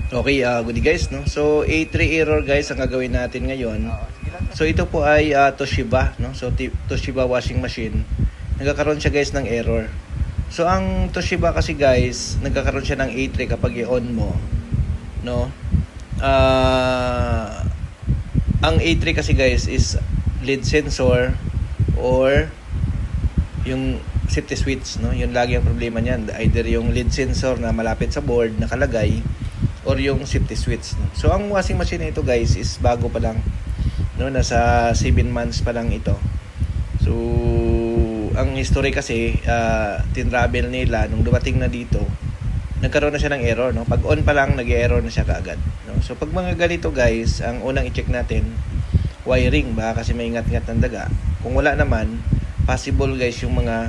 Okay, good guys, no? So, A3 error guys ang gagawin natin ngayon. So, ito po ay Toshiba, no? So, Toshiba washing machine. Nagkakaroon siya guys ng error. So, ang Toshiba kasi guys, nagkakaroon siya ng A3 kapag i-on mo, no? Ang A3 kasi guys is lead sensor or yung safety switch, no? Yun lagi ang problema niyan. Either yung lead sensor na malapit sa board nakalagay or yung safety switch, no? So ang washing machine na ito guys is bago pa lang, no? Nasa 7 months pa lang ito. So ang history kasi tinravel nila nung dumating na dito, nagkaroon na siya ng error, no? Pag on pa lang nag-error na siya kaagad, no? So pag mga ganito guys, ang unang i-check natin wiring, baka kasi may ingat-ingat ng daga. Kung wala naman, possible guys yung mga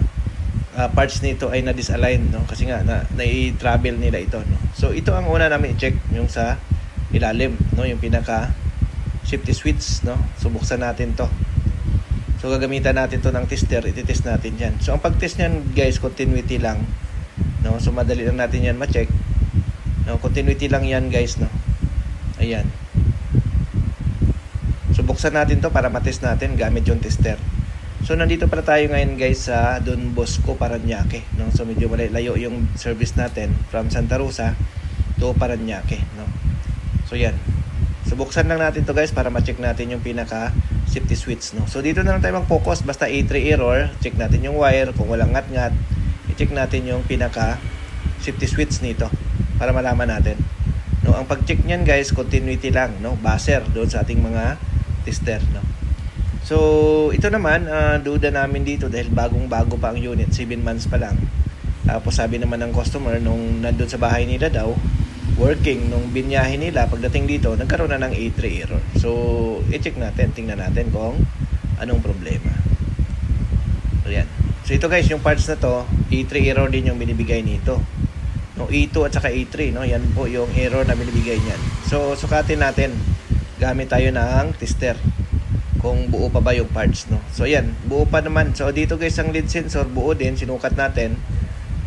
parts nito ay na-disalign, no? Kasi nga na-travel nila ito, no? So ito ang una namin i-check, yung sa ilalim, no? Yung pinaka safety switch, no? So buksan natin to. So gagamitan natin to ng tester, iti-test natin yan. So ang pag-test niyan guys, continuity lang, no? So madali lang natin yan ma-check, no? Continuity lang yan guys, no? Ayan. So buksan natin to para ma-test natin gamit yung tester. So nandito pala tayo ngayon guys sa Don Bosco, Parañaque, no? So medyo malayo yung service natin from Santa Rosa to Parañaque, no? So yan. So buksan lang natin to guys para ma-check natin yung pinaka safety switch, no? So dito na lang tayo mag-focus, basta A3 error, check natin yung wire, kung walang ngat-ngat, i-check natin yung pinaka safety switch nito para malaman natin, no? Ang pag-check niyan guys, continuity lang, no? Buzzer doon sa ating mga tester, no? So, ito naman, duda namin dito dahil bagong-bago pa ang unit, 7 months pa lang. Tapos sabi naman ng customer, nung nandun sa bahay nila daw, working, nung binyahe nila, pagdating dito, nagkaroon na ng A3 error. So, i-check natin, tingnan natin kung anong problema. So, yan. So, ito guys, yung parts na to, A3 error din yung binibigay nito. No, E2 at saka A3, no? Yan po yung error na binibigay niyan. So, sukatin natin. Gamit tayo ng tester kung buo pa ba yung parts, no? So ayan, buo pa naman. So dito guys, ang lead sensor buo din, sinukat natin.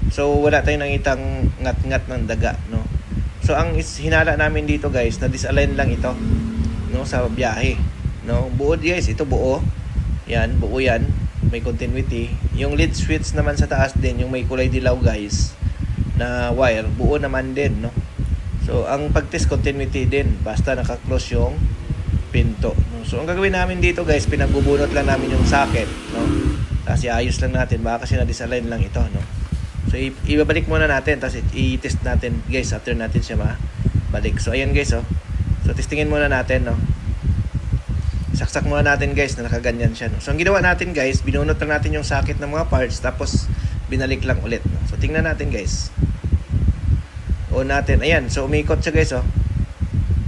So wala tayong nakitang ngat-ngat ng daga, no? So ang hinala namin dito guys, na disalign lang ito, no, sa biyahe, no? Buo guys, ito buo. Yan, buo yan. May continuity. Yung lead switch naman sa taas din, yung may kulay dilaw guys, na wire, buo naman din, no? So ang pag-test continuity din, basta naka-close yung pinto, no? So ang gagawin namin dito guys, pinagbubunot lang namin yung socket, no? Tapos iayos lang natin, baka kasi na-disalign lang ito, no? So ibabalik muna natin, tapos i-test natin guys after natin siya mabalik. So ayan guys, oh. So testingin muna natin, no? Saksak muna natin guys na nakaganyan siya, no? So ang ginawa natin guys, binunot lang natin yung socket ng mga parts, tapos binalik lang ulit, no? So tingnan natin guys. On natin, ayan, so umikot siya guys, oh.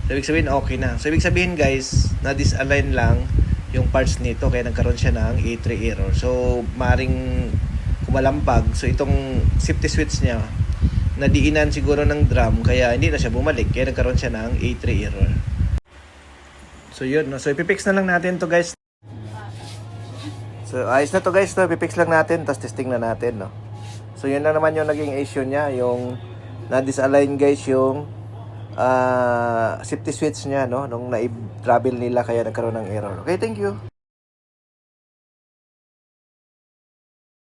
So, ibig sabihin, okay na. So, ibig sabihin, guys, na-disalign lang yung parts nito kaya nagkaroon siya ng A3 error. So, maring kumalampag. So, itong safety switch niya, nadiinan siguro ng drum kaya hindi na siya bumalik. Kaya nagkaroon siya ng A3 error. So, yun. No? So, ipipix na lang natin to guys. So, ayos na to guys. No? Ipipix lang natin, tapos testing na natin. No? So, yun na naman yung naging issue niya. Yung na-disalign guys yung safety switch niya, no, nung na-travel nila kaya nagkaroon ng error. Okay, thank you.